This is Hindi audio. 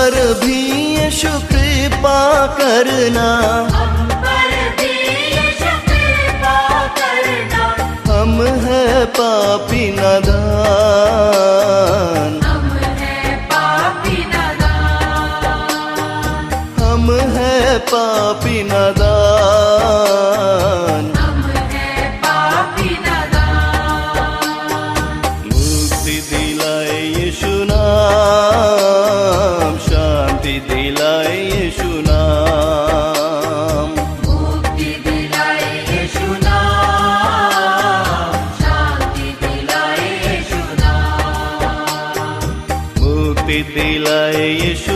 पर भी यीशु कृपा करना, हम पर भी यीशु कृपा करना। हम है पापी नादान, हम है पापी नादान, हम है पापी नादान, हम है पापी नादान। मुक्ति दिलाए यीशु नाम, शांति दिलाए यीशु नाम, मुक्ति दिलाए यीशु नाम, शांति दिलाए यीशु नाम, मुक्ति दिलाए यीशु